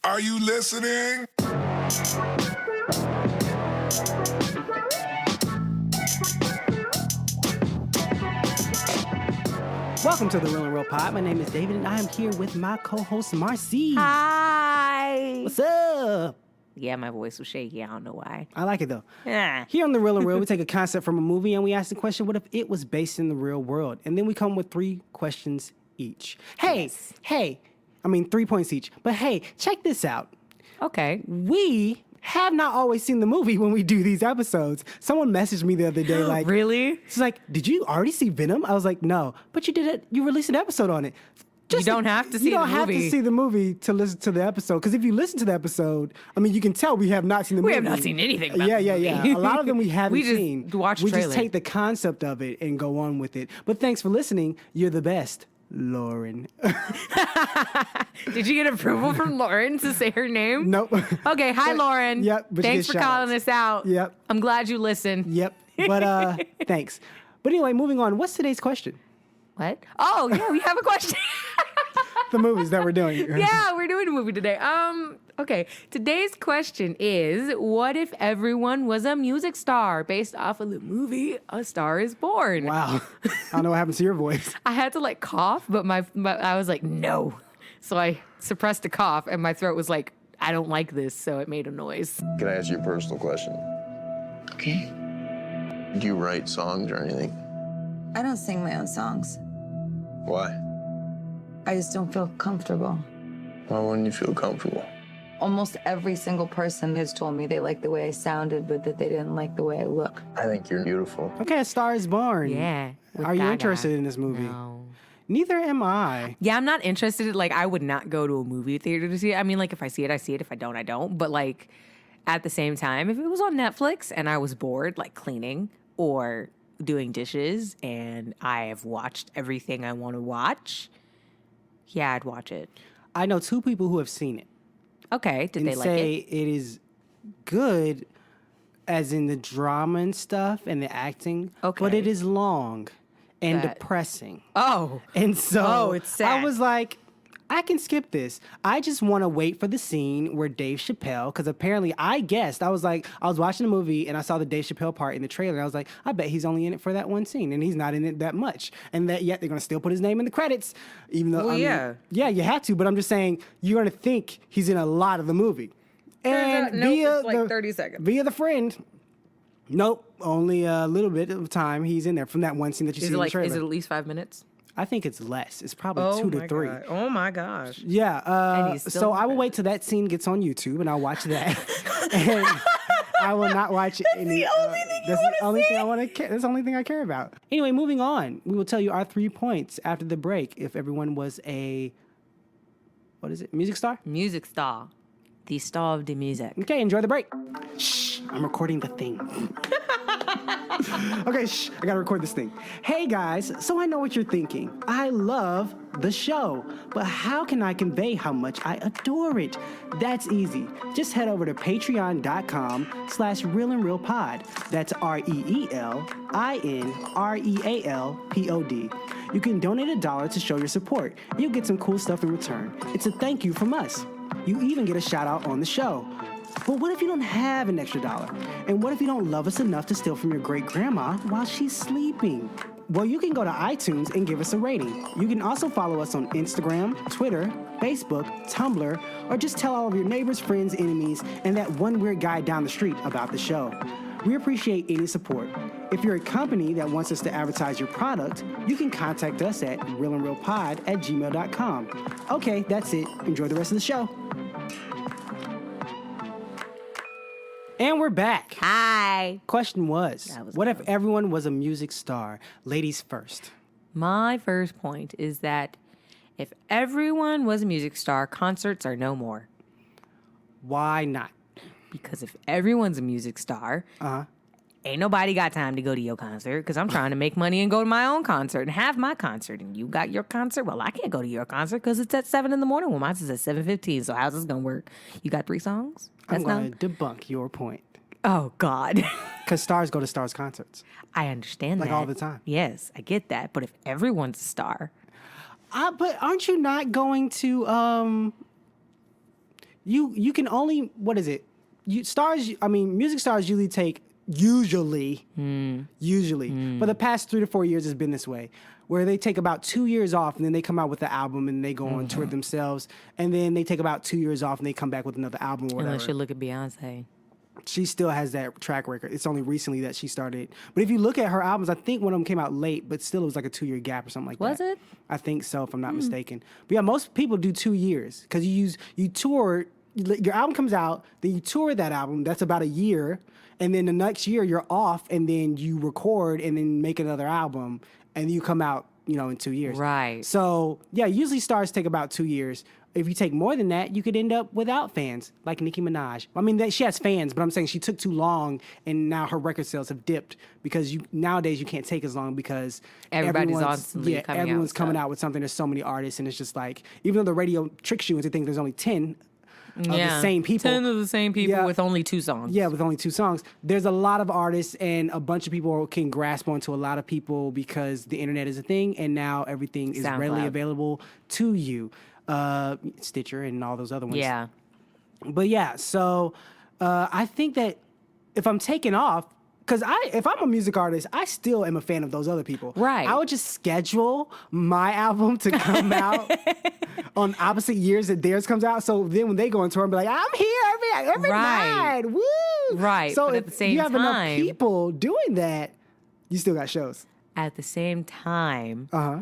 Are you listening? Welcome to the Real and Real Pod. My name is David, and I am here with my co-host, Marcy. Hi. What's up? Yeah, my voice was shaky. I don't know why. I like it, though. Yeah. Here on the Real and Real, we take a concept from a movie, and we ask the question, what if it was based in the real world? And then we come with 3 questions each. Hey, 3 points each. But hey, check this out. Okay. We have not always seen the movie when we do these episodes. Someone messaged me the other day like... Really? She's like, did you already see Venom? I was like, no. But you did it. You released an episode on it. You don't have to see the movie. You don't have to see the movie to listen to the episode. Because if you listen to the episode, I mean, you can tell we have not seen the movie. We have not seen anything about Yeah. the movie. A lot of them we haven't seen. We just watch the We trailer. just take the concept of it and go on with it. But thanks for listening. You're the best, Lauren. Did you get approval from Lauren to say her name? Nope. Okay. Hi, Lauren. Yep, but you Thanks get for calling shout-outs. us out. Yep. I'm glad you listened. Yep. But thanks. But anyway, moving on. What's today's question? What? Oh, yeah, we have a question. The movies that we're doing. Yeah, we're doing a movie today. Okay. Today's question is, what if everyone was a music star based off of the movie A Star Is Born? Wow. I don't know what happened to your voice. I had to like cough, but I was like, no. So I suppressed a cough and my throat was like, I don't like this. So it made a noise. Can I ask you a personal question? Okay. Do you write songs or anything? I don't sing my own songs. Why? I just don't feel comfortable. Why wouldn't you feel comfortable? Almost every single person has told me they like the way I sounded, but that they didn't like the way I look. I think you're beautiful. Okay, A Star Is Born. Yeah. with Are you Gaga. interested in this movie? No. Neither am I. Yeah, I'm not interested. Like, I would not go to a movie theater to see it. I mean, like, if I see it, I see it. If I don't, I don't. But, like, at the same time, if it was on Netflix and I was bored, like cleaning or doing dishes, and I have watched everything I want to watch, yeah, I'd watch it. I know 2 people who have seen it. Okay, did and they like say it? it is good as in the drama and stuff and the acting. But Okay. it is long and That- depressing. Oh, And so Oh, it's sad. I was like, I can skip this. I just want to wait for the scene where Dave Chappelle, because apparently I guessed, I was watching the movie and I saw the Dave Chappelle part in the trailer. And I was like, I bet he's only in it for that one scene and he's not in it that much. And that yet they're going to still put his name in the credits. Even though, Well, I mean, yeah. yeah, you have to. But I'm just saying, you're going to think he's in a lot of the movie. And via it's like the, 30 seconds. Via the friend, nope, only a little bit of time he's in there from that one scene that you see in the trailer. Is it at least 5 minutes? I think it's less. It's probably 2 to 3. Oh my gosh. Yeah. And he's still So in I will credits. wait till that scene gets on YouTube and I'll watch that. And I will not watch any. the only thing you that's wanna the only see. thing I want to. That's the only thing I care about. Anyway, moving on. We will tell you our 3 points after the break. If everyone was a, what is it? Music star. Music star. The star of the music. Okay, enjoy the break. Shh, I'm recording the thing. Okay, shh, I gotta record this thing. Hey guys, so I know what you're thinking. I love the show, but how can I convey how much I adore it? That's easy. Just head over to patreon.com/realandrealpod. That's ReelInRealPod. You can donate $1 to show your support. You'll get some cool stuff in return. It's a thank you from us. You even get a shout out on the show. But what if you don't have an extra $1? And what if you don't love us enough to steal from your great grandma while she's sleeping? Well, you can go to iTunes and give us a rating. You can also follow us on Instagram, Twitter, Facebook, Tumblr, or just tell all of your neighbors, friends, enemies, and that one weird guy down the street about the show. We appreciate any support. If you're a company that wants us to advertise your product, you can contact us at realandrealpod@gmail.com. Okay, that's it. Enjoy the rest of the show. And we're back. Hi. Question was, That was what if gross. everyone was a music star? Ladies first. My first point is that if everyone was a music star, concerts are no more. Why not? Because if everyone's a music star, ain't nobody got time to go to your concert because I'm trying to make money and go to my own concert and have my concert. And you got your concert? Well, I can't go to your concert because it's at 7 in the morning. Well, mine's is at 7:15. So how's this going to work? You got 3 songs? I'm That's going to debunk your point. Oh, God. Because stars go to stars concerts. I understand Like that. all the time. Yes, I get that. But if everyone's a star, But aren't you not going to you can only, what is it? Music stars usually take, usually, for the past 3 to 4 years, it's been this way, where they take about 2 years off and then they come out with the album and they go on tour themselves, and then they take about 2 years off and they come back with another album or whatever. Unless you look at Beyonce. She still has that track record. It's only recently that she started. But if you look at her albums, I think one of them came out late, but still it was like a 2-year gap or something like that. Was it? I think so, if I'm not mistaken. But yeah, most people do 2 years because you tour. Your album comes out, then you tour that album. That's about a year, and then the next year you're off, and then you record, and then make another album, and you come out, in 2 years. Right. So yeah, usually stars take about 2 years. If you take more than that, you could end up without fans, like Nicki Minaj. I mean, she has fans, but I'm saying she took too long, and now her record sales have dipped because nowadays you can't take as long because Everybody's constantly coming out everyone's with coming stuff. out with something. There's so many artists, and it's just like, even though the radio tricks you into thinking there's only 10 of the same people. 10 of the same people Yeah. with only 2 songs. Yeah, with only 2 songs. There's a lot of artists, and a bunch of people can grasp onto a lot of people because the internet is a thing, and now everything is readily SoundCloud. available to you. Stitcher and all those other ones. Yeah. But yeah, so I think that if I'm taking off, because if I'm a music artist, I still am a fan of those other people. Right. I would just schedule my album to come out on opposite years that theirs comes out. So then when they go on tour, I'm like, I'm here every Right. night. Woo! Right, So but if at the same you have enough time- people doing that, you still got shows. At the same time, Uh-huh.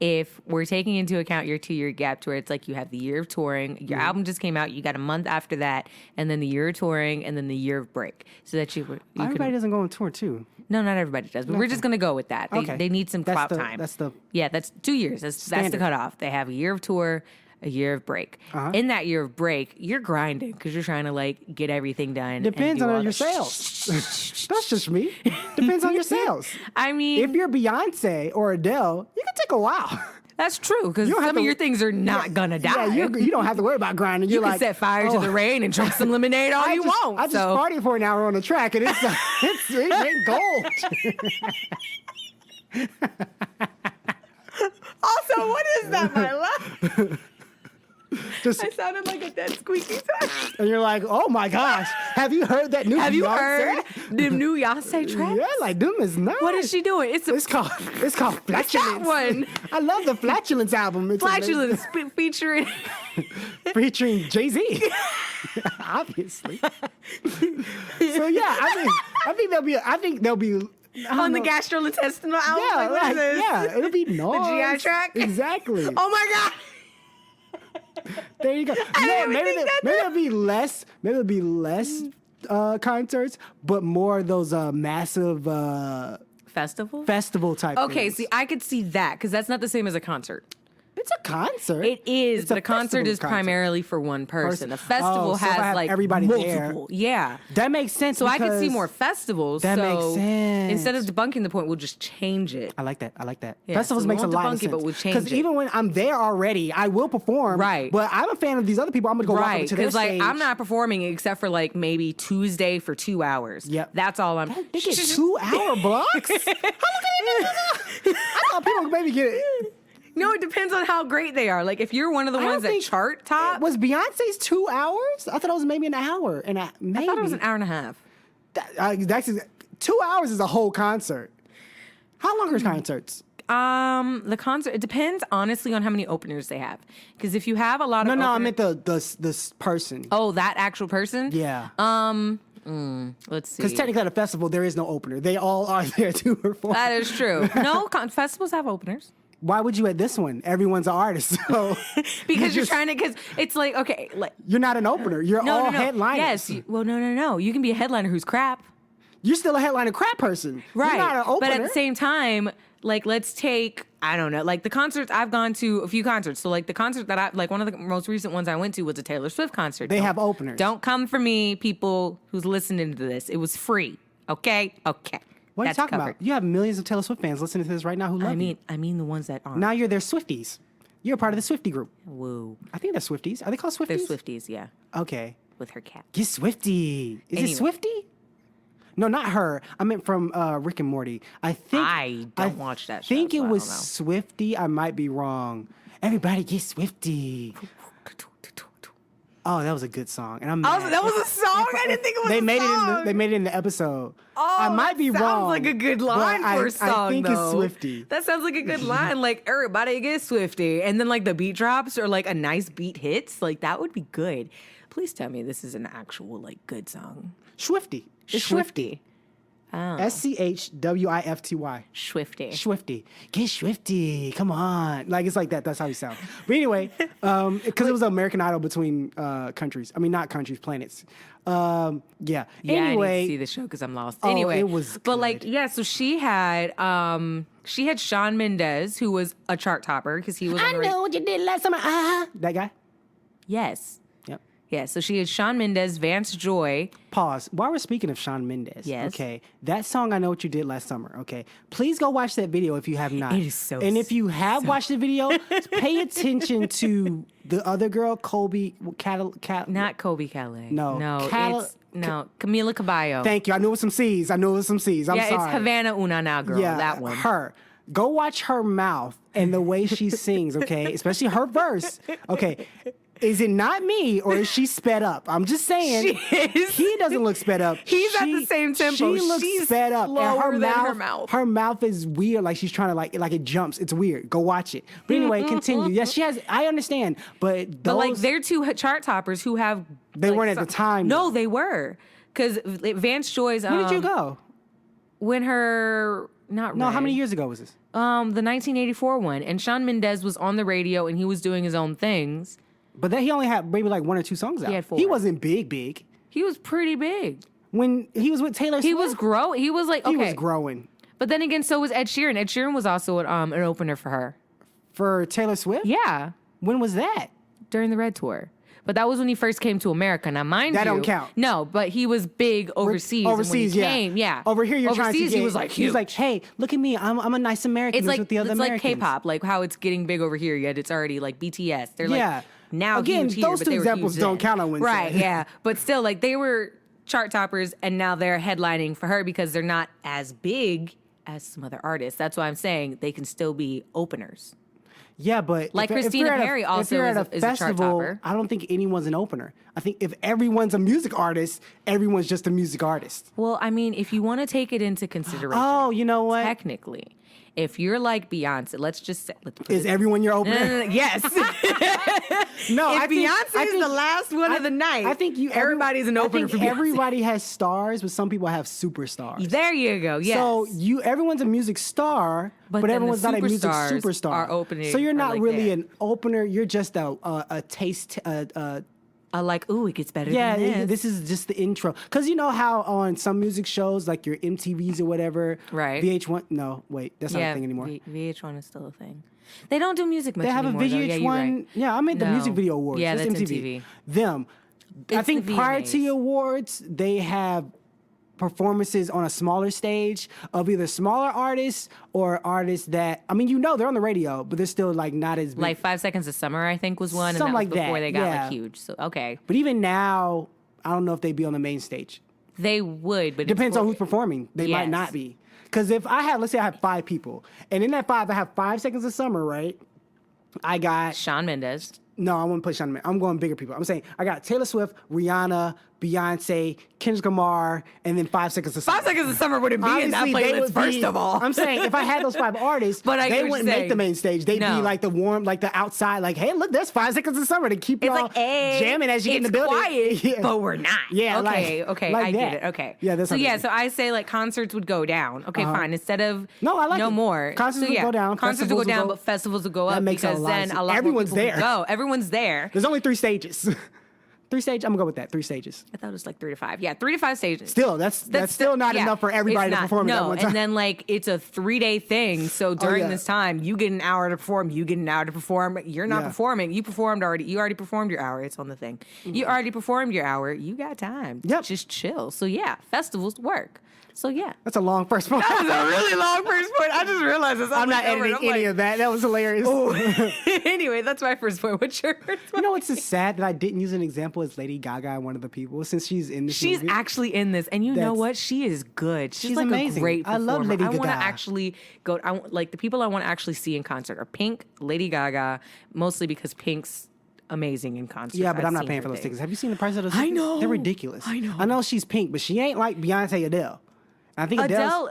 if we're taking into account your 2-year gap to where it's like you have the year of touring, your album just came out, you got a month after that, and then the year of touring, and then the year of break. So that you Everybody can... doesn't go on tour too. No, not everybody does, but we're just going to go with that. They need some That's clout the- time. that's the- Yeah, that's 2 years. That's the Standard. cutoff. They have a year of tour, a year of break. In that year of break, you're grinding because you're trying to like get everything done. and Depends do all on your the- sales. That's just me. Depends on your sales. I mean, If you're Beyonce or Adele, you can take a while. that's true because You don't have some of to- your things are not gonna die. Yeah, you don't have to worry about grinding. You You're can like, set fire to "Oh, the rain and drink some lemonade all you want. I just so partied for an hour on the track, and it ain't gold. also, what is that, my love? Just, I sounded like a dead squeaky toy. and you're like, oh my gosh, have you heard that new? Have you Beyonce? heard the new Beyonce track? Yeah, like them is nice. What is she doing? It's It's called Flatulence. one. I love the Flatulence album. It's amazing. Flatulence featuring. Featuring Jay-Z. Obviously. So yeah, I think there'll be I don't On the know. gastrointestinal album. Yeah, like, what is this? yeah, it'll be noise. GI track? Exactly. Oh my god. There you go. You know what, didn't even think that maybe there'll be less concerts, but more of those massive Festival. festival type. Okay, things. see, I could see that because that's not the same as a concert. It's a concert. It is, It's but a concert festival is primarily for one person. A Oh, festival so if I has have like everybody there- multiple. Yeah. That makes sense. So I could see because- more festivals. That so makes sense. Instead of debunking the point, we'll just change it. I like that. Yeah, Festivals so we makes a won't lot of debunk it, sense. but we'll change Because it. even when I'm there already, I will perform. Right. But I'm a fan of these other people. I'm gonna go walk Right, up to their because like stage. I'm not performing except for like maybe Tuesday for 2 hours. Yep. That's all I'm. They get 2-hour blocks. How long can they do? I thought people maybe get it. No, it depends on how great they are. Like if you're one of the I don't ones that think- chart top, Was Beyonce's 2 hours? I thought it was maybe an hour. And maybe I thought it was an hour and a half. That's 2 hours is a whole concert. How long are concerts? The concert, it depends honestly on how many openers they have. Because if you have a lot of No, I openers- meant the person. Oh, that actual person? Yeah. Let's see. Because technically at a festival, there is no opener. They all are there to perform. That is true. No, festivals have openers. Why would you at this one? Everyone's an artist. So Because you're just- trying to, because it's like, okay, like, You're not an opener. You're no, all no. headliners. Yes. Well, no. You can be a headliner who's crap. You're still a headliner crap person. Right. You're not an opener. But at the same time, like, let's take, I don't know, like the concerts, I've gone to a few concerts. So, like, the concert that like one of the most recent ones I went to was a Taylor Swift concert. They have openers. Don't come for me, people who's listening to this. It was free. Okay? Okay. What are you That's talking covered. about? You have millions of Taylor Swift fans listening to this right now who love you. I mean the ones that aren't. Now you're their Swifties. You're a part of the Swiftie group. Woo. I think they're Swifties. Are they called Swifties? They're Swifties, yeah. Okay. With her cat. Get Swifty. Is Anyway. it Swifty? No, not her. I meant from Rick and Morty. I think I don't watch that show, think so it I was don't know. Swifty. I might be wrong. Everybody get Swifty. Oh, that was a good song, and I'm Oh, mad. that was a song. I didn't think it was. They a made song. they made it in the episode. Oh, I might be that wrong. Sounds like a good but line for a song. I think though. it's Swifty. That sounds like a good line. Like everybody gets Swifty, and then like the beat drops or like a nice beat hits. Like that would be good. Please tell me this is an actual like good song. Swifty. It's Swifty. Oh, SCHWIFTY. Swifty. Swifty. Get Swifty. Come on. Like, it's like that. That's how you sound. But anyway, because it was an American Idol between countries. I mean, not countries, planets. Yeah. Yeah, Anyway. I need to see the show because I'm lost. Oh, Anyway, it was but like, good. yeah. So she had Shawn Mendes, who was a chart topper because he was. On I the radio. know what you did last summer. That guy? Yes. Yep. Yeah. So she had Shawn Mendes, Vance Joy. Pause. While we're speaking of Shawn Mendes, Yes. okay, that song I Know What You Did Last Summer, okay, please go watch that video if you have not. It is so And if you have watched the video, pay attention to the other girl, Colby Not Kobe Calais. No. It's Camila Cabello. Thank you. I knew it was some C's. I'm yeah, sorry. it's Havana Una now, girl. Yeah, that one. Her. Go watch her mouth and the way she sings, okay? Especially her verse. Okay. Is it not me or is she sped up? I'm just saying. She is. He doesn't look sped up. He's at the same tempo. She looks She's sped up. slower than her mouth. Her mouth is weird. Like she's trying to like it jumps. It's weird. Go watch it. But anyway, continue. Yes, she has. I understand. But those, But like they're two chart toppers who have. They like, weren't at the time, No, though. they were. Because Vance Joy's. When did you go? When her. Not No, how Red. many years ago was this? The 1984 one. And Shawn Mendes was on the radio and he was doing his own things. But then he only had maybe like 1 or 2 songs out. had 4. He wasn't big. He was pretty big. When he was with Taylor Swift, He was He was like, okay. He was growing. But then again, so was Ed Sheeran. Ed Sheeran was also an opener for her. For Taylor Swift? Yeah, When was that? during the Red Tour. But that was when he first came to America. Now, mind That you, don't count. No, but he was big overseas. and when he came, yeah. Over here, you're trying to Overseas, get. he was like He was huge. like, hey, look at me. I'm a nice American. It's like with the other it's like Americans. K-pop, like how it's getting big over here, yet it's already like BTS. They're Yeah. like now Again, huge here, those but two they were examples huge don't then. count on Wednesday. Right? Yeah, but still, like they were chart toppers, and now they're headlining for her because they're not as big as some other artists. That's why I'm saying they can still be openers. Yeah, but Like if Christina you're at Perri if also you're is at a- is a chart festival, topper. I don't think anyone's an opener. I think if everyone's a music artist, everyone's just a music artist. Well, I mean, if you want to take it into consideration, Oh, you know what? technically, if you're like Beyonce, let's just say, let's put Is it- everyone your opener? No. Yes. No, If Beyonce is the last one of the night, I think everybody's an opener I think for Beyonce. everybody has stars, but some people have superstars. There you go. Yes. So everyone's a music star, But but then everyone's the not a music superstars superstar. are opening- So you're are not like really there. an opener. You're just a taste. like, ooh, it gets better Yeah, than this is just the intro. Because you know how on some music shows, like your MTVs or whatever, Right. VH1. No, wait, that's not yeah, a thing anymore. VH1 is still a thing. They don't do music much They have anymore, a though. VH1. Yeah, you're right. Yeah, I meant the No. music video awards. Yeah, that's MTV. MTV. Them. I It's think the prior to VMAs. the awards, they have performances on a smaller stage of either smaller artists or artists that they're on the radio, but they're still like not as big. Like 5 Seconds of Summer, I think, was one. Something and like that was before that, they got yeah. like huge. So, okay. But even now, I don't know if they'd be on the main stage. They would, but Depends it's on for- who's performing. They might Yes. not be. Because let's say I have 5 people, and in that 5, I have 5 Seconds of Summer, right? I got Shawn Mendes. No, I won't put Shawn Mendes. I'm going bigger people. I'm saying I got Taylor Swift, Rihanna, Beyonce, Kendrick Lamar, and then 5 Seconds of Summer. 5 Seconds of Summer wouldn't be in that Obviously, they playlist, would first be- of all. I'm saying if I had those 5 artists, But I get they what wouldn't you're make the saying. main stage. They'd No. be like the warm, like the outside, like, hey, look, there's 5 Seconds of Summer to keep It's y'all like, hey, jamming as you get in the it's building. quiet, Yeah. but we're not. Yeah, okay, like- okay, like I get that. it. Okay, Yeah, that's so how they yeah, do. so I say like concerts would go down. Okay, fine. Instead of No, I like no it. more Concerts so, would yeah, go down, Concerts festivals would go would down, go- but festivals would go That up makes a because lot then of sense. a lot Everyone's more people would there. go. Everyone's there. There's only 3 stages. 3 stages? I'm going to go with that. 3 stages. I thought it was like 3 to 5. Yeah, 3 to 5 stages. Still, that's still not yeah, enough for everybody it's to not. perform at No, that one time. and then like it's a 3-day thing. So during yeah. this time, you get an hour to perform. You get an hour to perform. You're not Yeah. performing. You performed already. You already performed your hour. It's on the thing. You already performed your hour. You got time. Yep. Just chill. So yeah, festivals work. So yeah. That's a long first point. That was a really long first point. I just realized this. I'm not editing any of that. That was hilarious. Anyway, that's my first point. What's your first You point? know what's just sad that I didn't use an example as Lady Gaga, one of the people, since she's in this She's movie. actually in this, and you know That's- what? She is good. She's She's like amazing. a great I performer. love Lady I want to Gaga. actually go. Like the people I want to actually see in concert are Pink, Lady Gaga, mostly because Pink's amazing in concert. Yeah, but I've I'm not seen paying her for those things. tickets. Have you seen the price of those I tickets? know. They're ridiculous. I know. I know she's pink, but she ain't like Beyonce Adele. And I think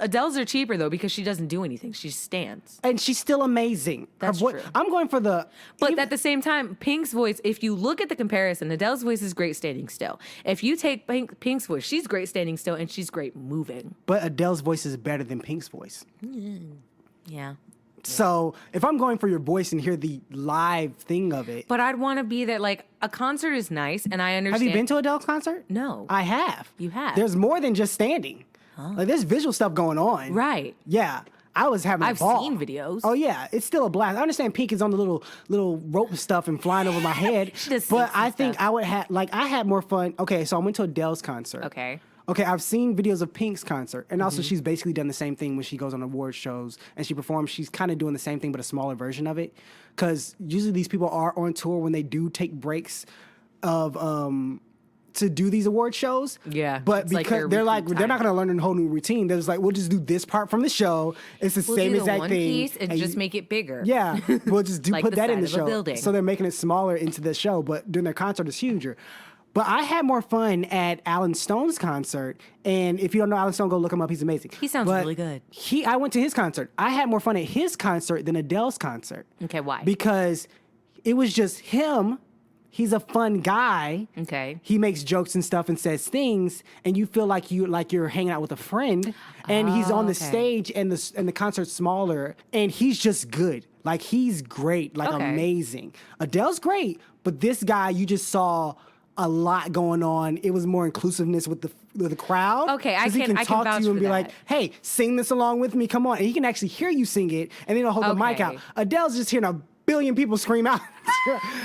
Adele's are cheaper though because she doesn't do anything. She stands. and she's still amazing. That's Her true. I'm going for the. But even- at the same time, Pink's voice, if you look at the comparison, Adele's voice is great standing still. If you take Pink's voice, she's great standing still and she's great moving. but Adele's voice is better than Pink's voice. Yeah. So if I'm going for your voice and hear the live thing of it, But I'd want to be there. Like, a concert is nice, and I understand. have you been to Adele's concert? No. I have. You have? There's more than just standing. Like there's visual stuff going on. Right. Yeah. I was having a I've ball. seen videos. Oh yeah, it's still a blast. I understand Pink is on the little rope stuff and flying over my head. She does but sing some I think stuff. I would have I had more fun. Okay, so I went to Adele's concert. Okay. Okay, I've seen videos of Pink's concert, and Mm-hmm. also she's basically done the same thing when she goes on award shows and she performs. She's kind of doing the same thing, but a smaller version of it. Because usually these people are on tour when they do take breaks of to do these award shows. Yeah, but it's like because their they're like recoup they're not time. going to learn a whole new routine. They're just like, we'll just do this part from the show. It's the We'll same do the exact one thing, piece and just you- make it bigger. yeah, we'll just Like put the that in side the of a show. building. So they're making it smaller into the show, but during their concert it's huger. But I had more fun at Alan Stone's concert, and if you don't know Alan Stone, go look him up. He's amazing. He sounds But really good. I went to his concert. I had more fun at his concert than Adele's concert. Okay, why? Because it was just him. He's a fun guy. Okay. He makes jokes and stuff and says things, and you feel like you're hanging out with a friend. And he's on the okay. stage, and the concert's smaller, and he's just good. Like he's great, like Okay. amazing. Adele's great, but this guy, you just saw a lot going on. It was more inclusiveness with the crowd. Okay, I 'Cause he can- I can talk vouch to you and for be like, that. "Hey, sing this along with me. Come on!" And he can actually hear you sing it, and then he'll hold the mic Okay. out. Adele's just hearing a billion people scream out,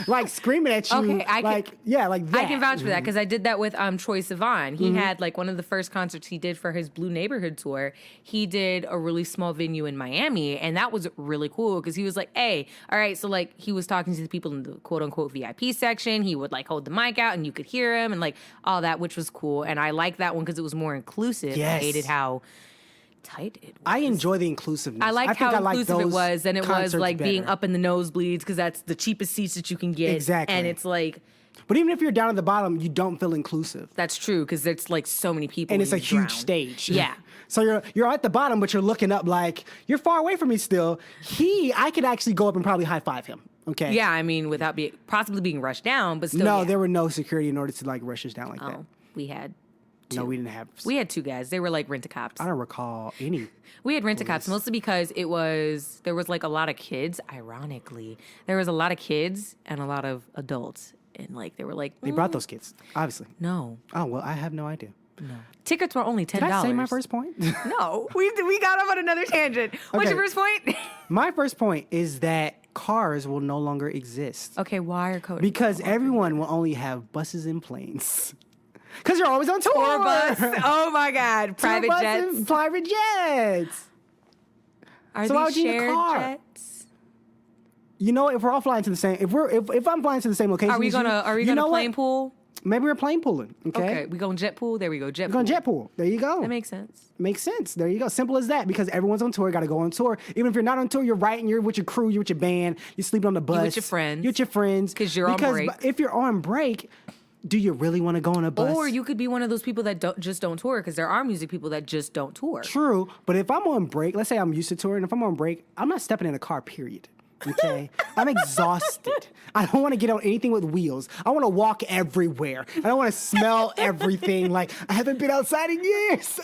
like screaming at you. Okay, I can- like that. I can vouch for that because I did that with Troye Sivan. He Mm-hmm. had like one of the first concerts he did for his Blue Neighborhood tour. He did a really small venue in Miami, and that was really cool because he was like, "Hey, all right." So like he was talking to the people in the quote unquote VIP section. He would like hold the mic out, and you could hear him and like all that, which was cool. And I liked that one because it was more inclusive. Yes. I hated how tight it was. I enjoy the inclusiveness. I liked how like inclusive it those was, and it was concerts like being better. up in the nosebleeds because that's the cheapest seats that you can get. Exactly. And it's like, But even if you're down at the bottom, you don't feel inclusive. that's true because there's like so many people. And it's a you huge drown. stage. Yeah. So you're at the bottom, but you're looking up like you're far away from me still. I could actually go up and probably high five him. Okay. Yeah, I mean, without possibly being rushed down, but still. No, yeah. there were no security in order to like rush us down like that. Oh, we had. No, we didn't have. We had two guys. They were like rent-a-cops. I don't recall any. We had rent-a-cops mostly because there was like a lot of kids. Ironically, there was a lot of kids and a lot of adults, and like they were like, They brought those kids, obviously. no, Oh well, I have no idea. tickets were only $10. Did I say my first point? No, we got off on another tangent. What's your Okay. first point? My first point is that cars will no longer exist Okay, why are coding? because everyone will only have buses and planes. Because you're always on tour. Tour bus. Oh my God, Tour private bus jets. and private jets. Are So why these would you need a shared car? jets? You know, if we're all flying to the same, if I'm flying to the same location, Are we as you, gonna you know plane what? pool? Maybe we're plane pooling. Okay. Okay, we going jet pool. There we go, jet We're pool. going jet pool. There you go. That makes sense. Makes sense. There you go. Simple as that. Because everyone's on tour. Got to go on tour. Even if you're not on tour, you're writing. You're with your crew. You're with your band. You're sleeping on the bus. with your friends. You're with your friends. 'Cause you're on break. If you're on break, do you really want to go on a bus? Or you could be one of those people that don't tour because there are music people that just don't tour. True, but if I'm on break, let's say I'm used to touring, if I'm on break, I'm not stepping in a car, period. Okay? I'm exhausted. I don't want to get on anything with wheels. I want to walk everywhere. I don't want to smell everything. Like, I haven't been outside in years.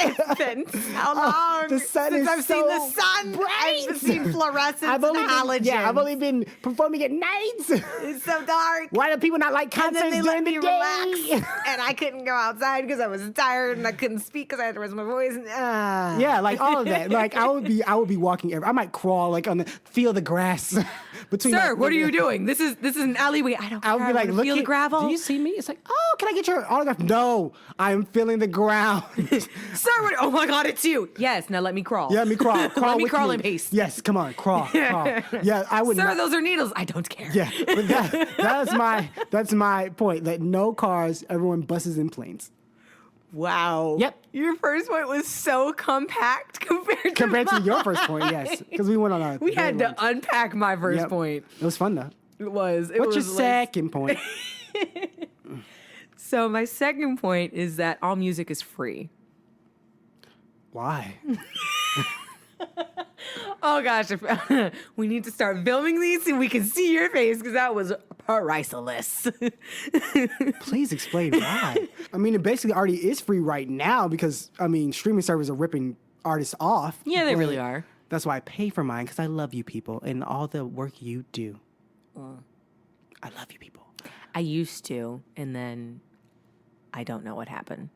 How long? The sun Since is I've seen the so sun. bright. I've seen fluorescence I've only and been, halogens. yeah, I've only been performing at nights. It's so dark. Why do people not like And concerts then they during let me the day? relax, and I couldn't go outside because I was tired and I couldn't speak because I had to raise my voice. And, Yeah, like all of that. Like I would be walking I might crawl like feel the grass between. Sir, like, what are you doing? This is an alleyway. I don't care. I would be I like, wanna look feel the gravel. Do you see me? It's like, oh, can I get your autograph? No, I'm feeling the ground. Sir, oh my God, it's you. Yes, now let me crawl. Yeah, let me crawl. Let me with crawl me. in peace. Yes, come on, crawl. Yeah, I would. Sir, not, those are needles. I don't care. Yeah, but that's my point. That no cars, everyone buses and planes. Wow. Yep. Your first point was so compact compared Compared to to your mine. first point, yes, because we went on a. We had to very long- unpack my first Yep. point. It was fun though. was. It What's your was second point? So my second point is that all music is free. Why? Oh gosh, we need to start filming these so we can see your face because that was priceless. Please explain why. I mean, it basically already is free right now because, I mean, streaming servers are ripping artists off. Yeah, they but really are. That's why I pay for mine because I love you people and all the work you do. I love you people. I used to, and then I don't know what happened.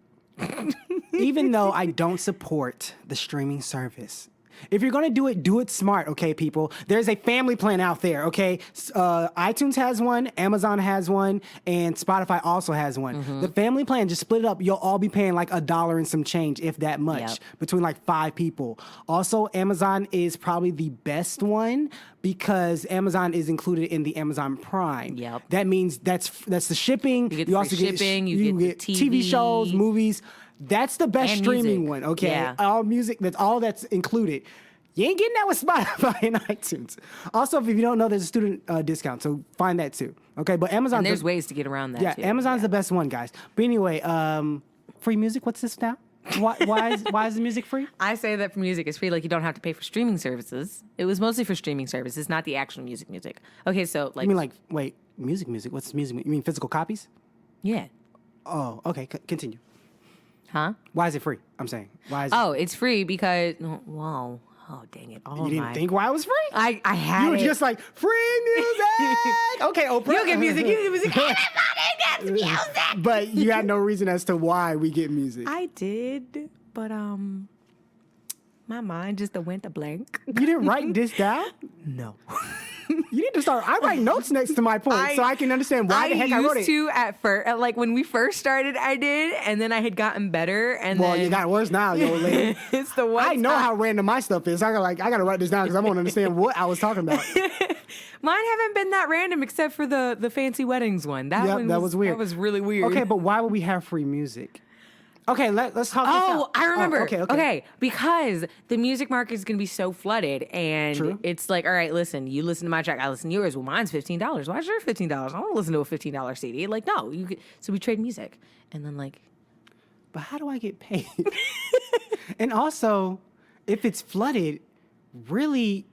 Even though I don't support the streaming service, if you're going to do it smart, okay, people? There's a family plan out there, okay? iTunes has one, Amazon has one, and Spotify also has one. The family plan, just split it up. You'll all be paying like $1 and some change, if that much, Yep. between like 5 people. Also, Amazon is probably the best one because Amazon is included in the Amazon Prime. Yep. That means that's the shipping. You get free shipping, you get the TV TV. shows, movies. That's the best And streaming music. one, okay? Yeah. All music, that's included. You ain't getting that with Spotify and iTunes. Also, if you don't know, there's a student discount, so find that too. Okay, but Amazon. And there's ways to get around that Yeah, too. Amazon's the best one, guys. But anyway, free music. What's this now? Why is the music free? I say that for music is free, like you don't have to pay for streaming services. It was mostly for streaming services, not the actual music. Okay, so like, I mean, like, wait, music. What's music? You mean physical copies? yeah, Oh, okay. Continue. huh? Why is it free? I'm saying. Why is it? Oh, it's free because wow. Oh, dang it! Oh You didn't my. think why it was free? I had You were it. just like free music. Okay, Oprah. You get music. You get music. Everybody gets music. But you had no reason as to why we get music. I did, but my mind just went to blank. You didn't write this down? No. You need to start. I write notes next to my point so I can understand why the heck I wrote it. used to at first, like when we first started, I did, and then I had gotten better, and Well, then you got worse now, yo, lady. it's the one. I know how random my stuff is. I gotta write this down because I want to understand what I was talking about. Mine haven't been that random except for the fancy weddings one. That Yep, one that was weird. That was really weird. Okay, but why would we have free music? Okay, let's talk. this Oh, out. I remember. Okay. Because the music market is going to be so flooded, and True. it's like, all right, listen, you listen to my track, I listen to yours. Well, mine's $15. Why is yours $15? I don't want to listen to a $15 CD. Like, no, so we trade music, and then like, But how do I get paid? And also, if it's flooded, really,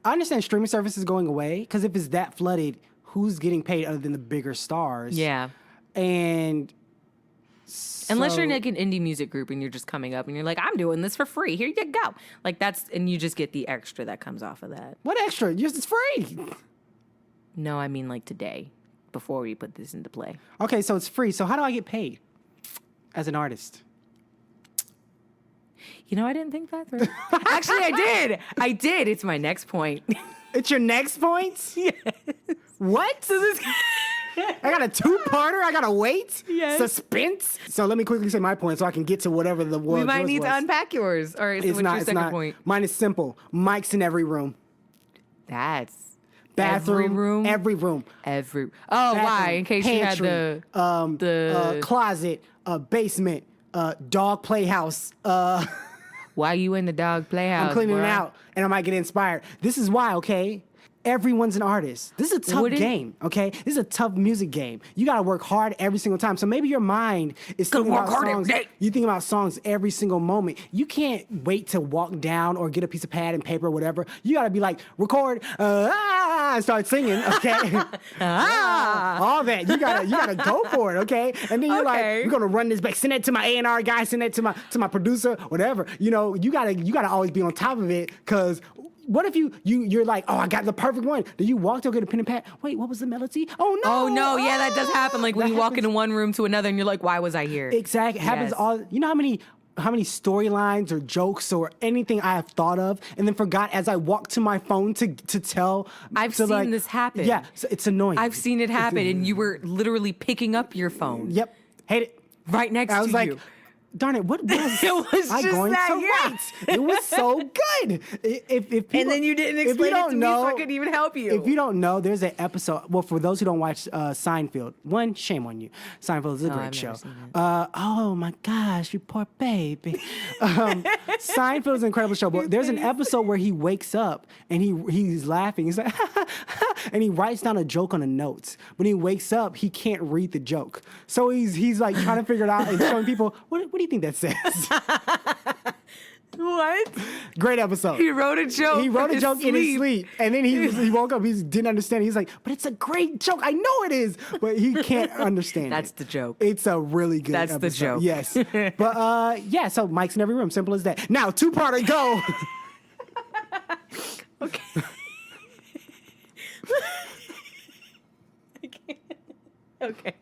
I understand streaming services going away because if it's that flooded, who's getting paid other than the bigger stars? yeah. And Unless you're so- like an indie music group and you're just coming up and you're like, I'm doing this for free. Here you go. Like and you just get the extra that comes off of that. What extra? It's free. No, I mean like today, before we put this into play. Okay, so it's free. So how do I get paid as an artist? You know, I didn't think that through. Actually, I did. It's my next point. It's your next point? Yes. What? I got a two-parter? I got to wait? Yes. Suspense? So let me quickly say my point so I can get to whatever the word We might yours need to was. unpack yours. All right, so It's what's not. your It's second not. point? Mine is simple. Mics in every room. That's Bathroom. every room. Every room. Every. Oh, why? Bathroom, In case pantry, you had the closet, basement, dog playhouse. why you in the dog playhouse? I'm cleaning it bruh? out, and I might get inspired. This is why, okay? Everyone's an artist. This is a tough Wouldn't- game, okay? This is a tough music game. You gotta work hard every single time. So maybe your mind is thinking work about hard every songs. day. You think about songs every single moment. You can't wait to walk down or get a piece of pad and paper or whatever. You gotta be like, record, and start singing, okay? All that. You gotta go for it, okay? And then you're like, Okay. we're gonna run this back. Send that to my A&R guy. Send that to my producer, whatever. You know, you gotta always be on top of it because. What if you're like, oh, I got the perfect one. Then you walk to go get a pen and pad. Wait, what was the melody? Oh no! Oh no, yeah, that does happen. Like when That you walk happens- into one room to another, and you're like, "Why was I here?" Exactly. Happens Yes. all. You know how many storylines or jokes or anything I have thought of and then forgot as I walk to my phone to tell. I've to seen this happen. Yeah, so it's annoying. I've seen it happen, and you were literally picking up your phone Yep. Hate it. right next I to was like, you. Darn it! What was It was I just going that, to yeah. write? It was so good. If people, And then you didn't if you explain it don't to me, so I couldn't even help you. If you don't know, there's an episode. Well, for those who don't watch Seinfeld, one, shame on you. Seinfeld is a great I've show. never seen it. Oh my gosh, you poor baby. Seinfeld is an incredible show. But there's an episode where he wakes up and he's laughing. He's like, and he writes down a joke on the notes. When he wakes up, he can't read the joke, so he's like trying to figure it out and showing people, what do you think that says? What? Great episode. He wrote a joke. He wrote a joke in his sleep, and then he woke up. He didn't understand. He's like, "But it's a great joke. I know it is, but he can't understand." That's it. the joke. It's a really good. That's the episode. joke. Yes, but yeah. So Mike's in every room. Simple as that. Now, two-parter go. Okay. Okay.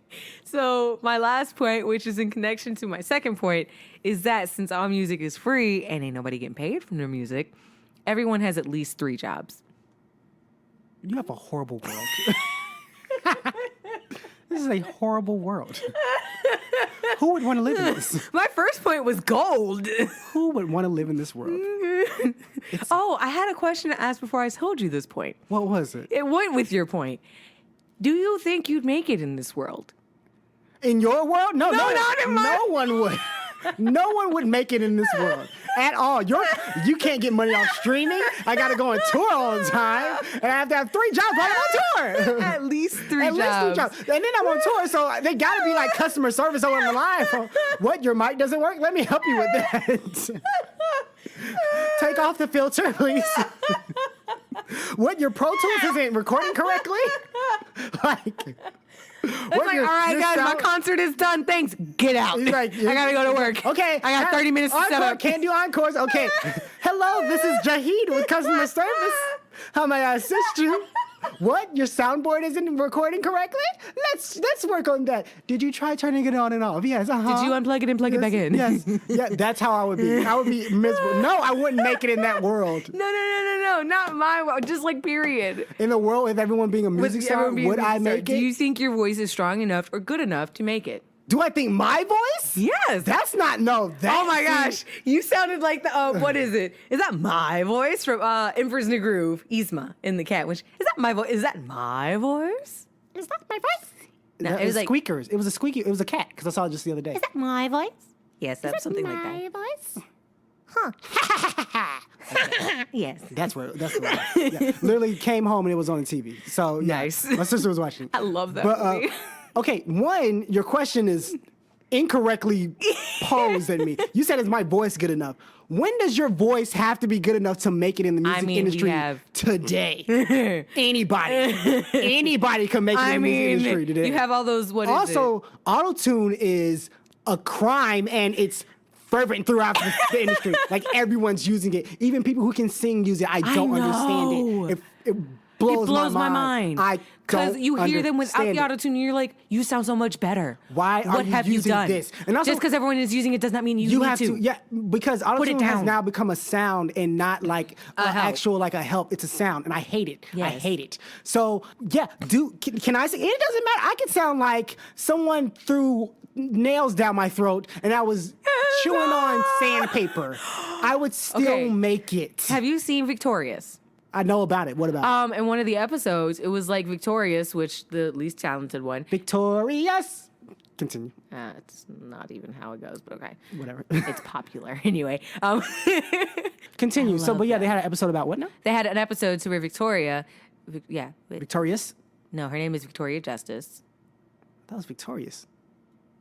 So my last point, which is in connection to my second point, is that since all music is free and ain't nobody getting paid from their music, everyone has at least 3 jobs. You have a horrible world. This is a horrible world. Who would want to live in this? My first point was gold. Who would want to live in this world? Oh, I had a question to ask before I told you this point. What was it? It went with your point. Do you think you'd make it in this world? In your world? No, not in mine. No one would. No one would make it in this world at all. You can't get money off streaming. I got to go on tour all the time, and I have to have 3 jobs while I'm on tour. At least 3 At jobs. least 3 jobs. And then I'm on tour, so they got to be like customer service on the line. What, your mic doesn't work? Let me help you with that. Take off the filter, please. What, your Pro Tools isn't recording correctly? Like... It's like, all right, guys, my concert is done. Thanks. Get out. He's like, I gotta go to work. Okay. I got 30 minutes to set encore, up. Can't do encores. Okay. Hello, this is Jahid with customer service. How may I assist you? What? Your soundboard isn't recording correctly? Let's work on that. Did you try turning it on and off? Yes. Did you unplug it and plug it back in? Yes. Yeah. That's how I would be. I would be miserable. No, I wouldn't make it in that world. No, not my world. Just like period. In a world with everyone being a music star, everyone being would a I music star, make Do it? you think your voice is strong enough or good enough to make it? Do I think my voice? Yes. That's not no. Oh my gosh, you sounded like the what is it? Is that my voice from Emperor's New Groove? Yzma in the cat. Which is that my voice? Is that my voice? Is that my voice? No, it was like squeakers. It was a squeaky. It was a cat because I saw it just the other day. Is that my voice? Yes, that's something like that. voice? Yes. That's where. Yeah. Literally came home and it was on the TV. So yeah, Nice. My sister was watching. I love that But movie. okay, one, your question is incorrectly posed at me. You said, "Is my voice good enough?" When does your voice have to be good enough to make it in the music mean, we industry have- today? Anybody can make it in the music industry today. you have all those. What is Also, auto-tune is a crime and it's fervent throughout the industry. Like everyone's using it. Even people who can sing use it. I don't understand know. it. It blows, It blows my mind. I don't you hear them without the understand it. auto-tune, and you're like, you sound so much better. Why are what you have using you done? this? And also- just because everyone is using it does not mean you You need have to, yeah, because auto-tune has down. now become a sound and not like an help. actual like a help. It's a sound, and I hate it. I Yes. hate it. So yeah, can I say? It doesn't matter. I could sound like someone threw nails down my throat and I was chewing on sandpaper. I would still Okay. make it. Have you seen Victorious? I know about it. What about In one of the episodes, it was like Victorious, which the least talented one. Victorious? Continue. It's not even how it goes, but okay. Whatever. It's popular anyway. Continue. So, love but yeah, they had an episode about what now? They had an episode to where Victoria, Victorious? no, her name is Victoria Justice. That was Victorious.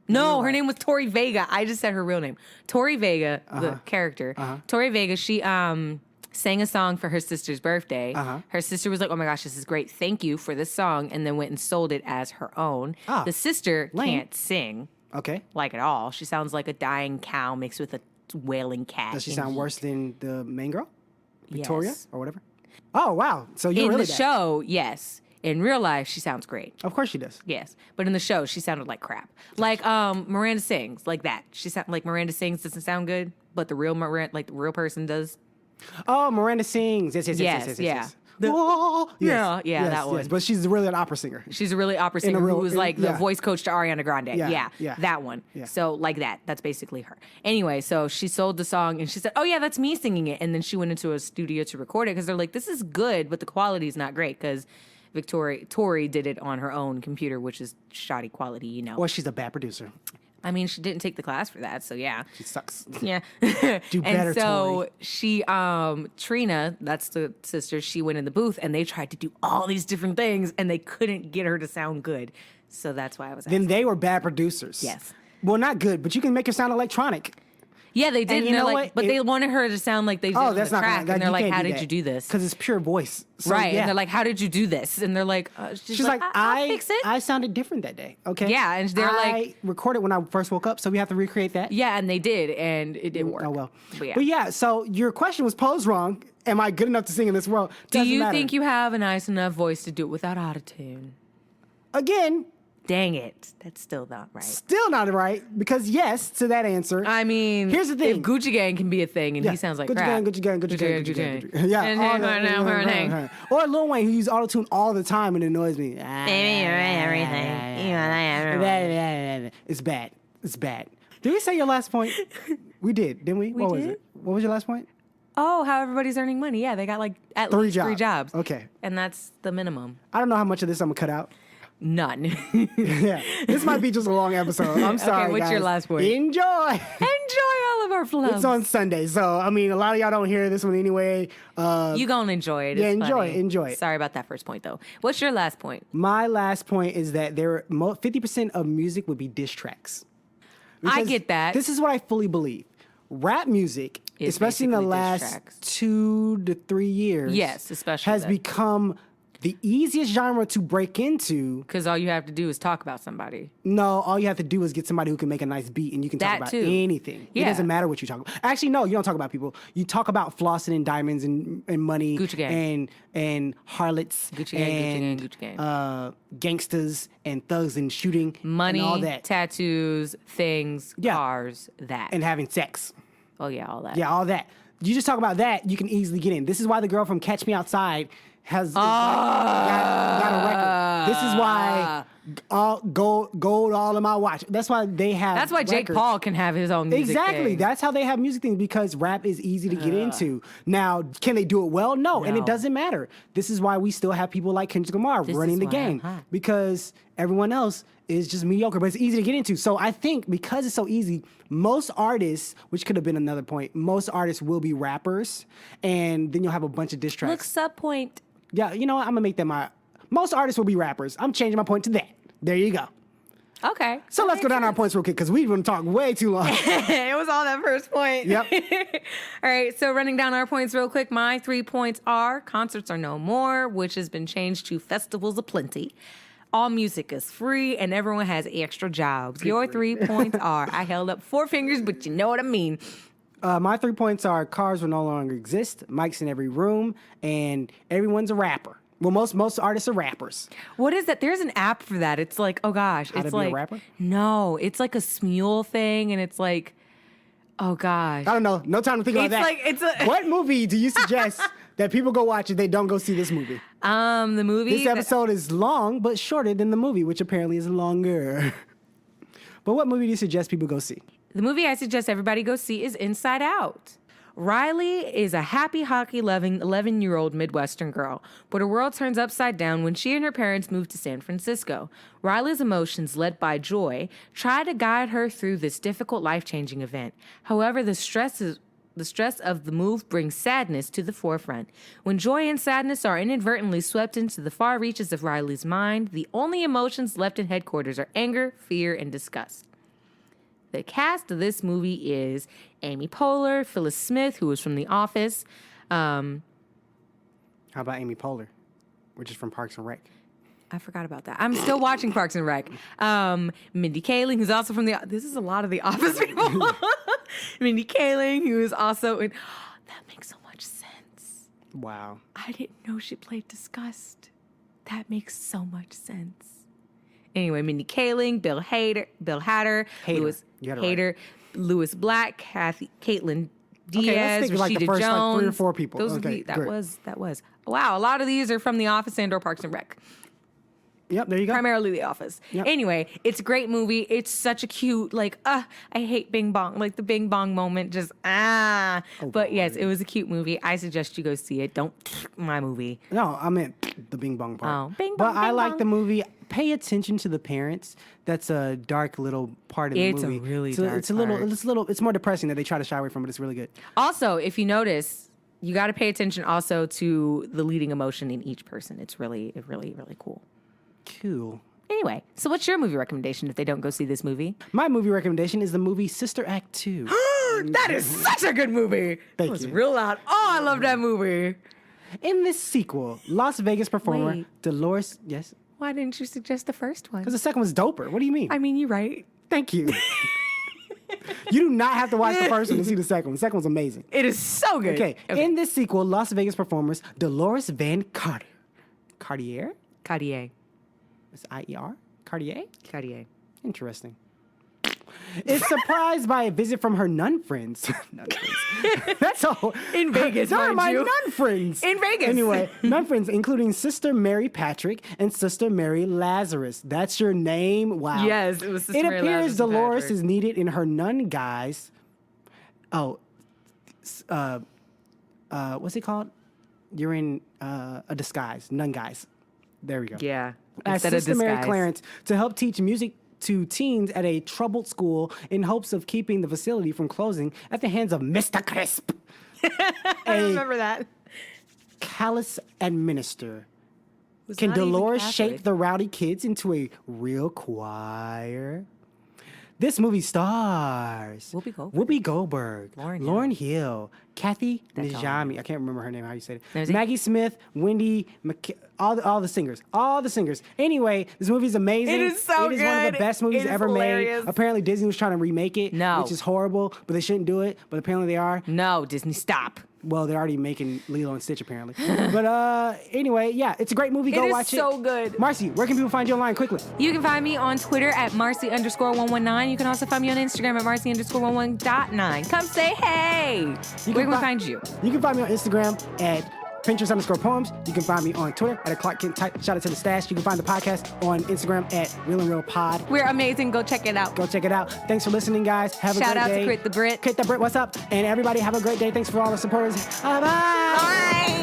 No, her name was Tori Vega. I just said her real name. Tori Vega, the character. Tori Vega, she sang a song for her sister's birthday. Her sister was like, "Oh my gosh, this is great. Thank you for this song," and then went and sold it as her own. Ah, The sister lame. can't sing Okay. like at all. She sounds like a dying cow mixed with a wailing cat. Does she in sound heat. worse than the main girl? Victoria Yes. or whatever? Oh, wow. So you're In really the bad. show, yes. In real life, she sounds great. Of course she does. Yes, but in the show, she sounded like crap. Like Miranda sings like that. She sound like Miranda sings doesn't sound good, but the real Miranda, like the real person, does. Oh, Miranda sings. Yes. Yeah. Oh, Yeah, that one. Yes. But she's really an opera singer. She's a really opera singer who was like the yeah. voice coach to Ariana Grande. Yeah, Yeah, that one. Yeah. So like that. That's basically her. Anyway, so she sold the song and she said, "Oh yeah, that's me singing it." And then she went into a studio to record it because they're like, "This is good, but the quality is not great," because Tori did it on her own computer, which is shoddy quality, you know. Or she's a bad producer. I mean, she didn't take the class for that, so yeah. She sucks. Yeah. Do better, And so Tori. she, Trina, that's the sister, she went in the booth and they tried to do all these different things and they couldn't get her to sound good. So that's why I was asking. Then they were bad producers. Yes. Well, not good, but you can make her sound electronic. Yeah, they did. And And you they're know like, what? but they wanted her to sound like they did on the track. And they're like, how did you do this? Because it's pure voice. So, Right. Yeah. And they're like, how did you do this? And they're like, She's like, I'll fix it. I sounded different that day. Okay. Yeah, and they're I like- recorded when I first woke up, so we have to recreate that. Yeah, and they did, and it didn't work. Oh well. But yeah. So your question was posed wrong. Am I good enough to sing in this world? Do Doesn't you matter. think you have a nice enough voice to do it without autotune? Again, Dang it. That's still not right. still not right because yes to that answer. I mean, Here's the thing. If Gucci Gang can be a thing and Yeah. he sounds like Gucci crap. Gang, Gucci Gang, Gucci Gang, Gucci Gang, Gucci Gang. Yeah. And all then that. now everything. Or Lil Wayne, who uses autotune all the time and it annoys me. It's bad. It's bad. Did we say your last point? We did, didn't we? What was did. it? What was your last point? Oh, how everybody's earning money. Yeah, they got like at Three least 3 jobs. jobs. Okay. And that's the minimum. I don't know how much of this I'm gonna cut out. None. Yeah, this might be just a long episode. I'm sorry, what's your guys. last point? Enjoy. Enjoy all of our flubs. It's on Sunday, so I mean, a lot of y'all don't hear this one anyway. You gonna enjoy it. Yeah, It's enjoy funny. it, enjoy it. Sorry about that first point though. What's your last point? My last point is that 50% of music would be diss tracks. I Because get that. This is what I fully believe. Rap music, Is especially in the basically diss last tracks. 2 to 3 years, Yes, especially has that. become the easiest genre to break into. Because all you have to do is talk about somebody. No, all you have to do is get somebody who can make a nice beat and you can talk That about too. anything. It Yeah. doesn't matter what you talk about. Actually, no, you don't talk about people. You talk about flossing and diamonds and money Gucci gang. and harlots Gucci gang, and Gucci gang, Gucci gangsters and thugs and shooting Money, and all that. tattoos, things, Yeah. cars, that. And having sex. oh yeah, all that. Yeah, all that. You just talk about that, you can easily get in. This is why the girl from Catch Me Outside got a record. This is why gold all in my watch. That's why they have. That's why Jake records. Paul can have his own music Exactly. thing. That's how they have music things because rap is easy to get into. Now, can they do it well? No, and it No. doesn't matter. This is why we still have people like Kendrick Lamar This running is the why game I'm hot. because everyone else is just mediocre, but it's easy to get into. So I think because it's so easy, most artists, which could have been another point, most artists will be rappers, and then you'll have a bunch of diss tracks. Look, sub point. Yeah, you know what? I'm gonna make that my. Most artists will be rappers. I'm changing my point to that. There you go. Okay. So let's go down our points real quick because we've been talking way too long. It was all that first point. Yep. All right, so running down our points real quick. My 3 points are concerts are no more, which has been changed to festivals aplenty. All music is free and everyone has extra jobs. Your 3 points are I held up 4 fingers, but you know what I mean. My 3 points are cars will no longer exist, mics in every room, and everyone's a rapper. Well, most artists are rappers. What is that? There's an app for that. It's like, oh gosh, How to it's be a like rapper? no, it's like a Smule thing, and it's like, oh gosh, I don't know. No time to think about It's that. like- it's a- What movie do you suggest that people go watch if they don't go see this movie? the movie. This episode is long, but shorter than the movie, which apparently is longer. But what movie do you suggest people go see? The movie I suggest everybody go see is Inside Out. Riley is a happy hockey-loving 11-year-old Midwestern girl, but her world turns upside down when she and her parents move to San Francisco. Riley's emotions, led by joy, try to guide her through this difficult life-changing event. However, the stress of the move brings sadness to the forefront. When joy and sadness are inadvertently swept into the far reaches of Riley's mind, the only emotions left in headquarters are anger, fear, and disgust. The cast of this movie is Amy Poehler, Phyllis Smith, who was from The Office. How about Amy Poehler, which is from Parks and Rec? I forgot about that. I'm still watching Parks and Rec. Mindy Kaling, who's also from this is a lot of The Office people. Mindy Kaling, who is also in. That makes so much sense. Wow. I didn't know she played Disgust. That makes so much sense. Anyway, Mindy Kaling, Bill Hader, Hader. Louis You got it right. Hader, Louis Black, Caitlin Diaz, Okay, let's think of, like, the Rashida first, like, Jones. 3 or 4 people. Those would Okay, be, that great. was. Wow, a lot of these are from The Office and or Parks and Rec. Yep, there you go. Primarily The Office. Yep. Anyway, it's a great movie. It's such a cute, like, I hate Bing Bong. Like the Bing Bong moment, just But yes, it was a cute movie. I suggest you go see it. Don't my movie. No, I meant the Bing Bong part. Oh, Bing But Bong, I Bing like Bong. the movie. Pay attention to the parents. That's a dark little part of the It's a movie. really it's a, dark it's a little. part. It's a little. It's more depressing that they try to shy away from, but it's really good. Also, if you notice, you got to pay attention also to the leading emotion in each person. It's really cool. Cool. Anyway, so what's your movie recommendation if they don't go see this movie? My movie recommendation is the movie Sister Act 2. That is such a good movie. Thank It was you. real loud. Oh, I love that movie. In this sequel, Las Vegas performer Wait. Dolores. Yes, Why didn't you suggest the first one? because the second one's doper. What do you mean? I mean, you're right. Thank you. You do not have to watch the first one to see the second one. The second one's amazing. It is so good. Okay, in this sequel, Las Vegas performers Dolores Van Cartier? Cartier. It's I-E-R? Cartier? Cartier. Interesting. Is surprised by a visit from her nun friends. Nun friends. That's all. In Vegas, Those are mind my you. nun friends. In Vegas. Anyway, nun friends, including Sister Mary Patrick and Sister Mary Lazarus. That's your name? Wow. Yes, it was Sister It Mary appears Lazarus and Dolores Patrick. is needed in her nun guise. What's it called? You're in a disguise, nun guise. There we go. Yeah. As Instead of Sister Mary disguise. Clarence to help teach music to teens at a troubled school in hopes of keeping the facility from closing at the hands of Mr. Crisp, I remember that. callous administrator. Was Can not even Dolores Catholic. shape the rowdy kids into a real choir? This movie stars Whoopi Goldberg. Lauren Lauren Hill, Kathy That's all I Najimy. I can't remember her name. How you say There's it? it. Maggie Smith, Wendy, all the singers, Anyway, this movie is amazing. It is so It is one of the good. best movies It is ever hilarious. made. Apparently, Disney was trying to remake it, No. which is horrible. But they shouldn't do it. But apparently, they are. No, Disney, stop. Well, they're already making Lilo and Stitch apparently. But anyway, yeah, it's a great movie. Go It is watch it. so good. Marcy, where can people find you online quickly? You can find me on Twitter at Marcy_119. You can also find me on Instagram at Marcy_11.9. Come say hey. Where can we find you? You can find me on Instagram at Pinterest_poems. You can find me on Twitter at a Clark Kent type. Shout out to the stash. You can find the podcast on Instagram at Real and Real Pod. We're amazing. Go check it out. Go check it out. Thanks for listening, guys. Have a Shout great out to day. Crit the Brit. Crit the Brit, what's up? And everybody have a great day. Thanks for all the supporters. Bye-bye. Bye.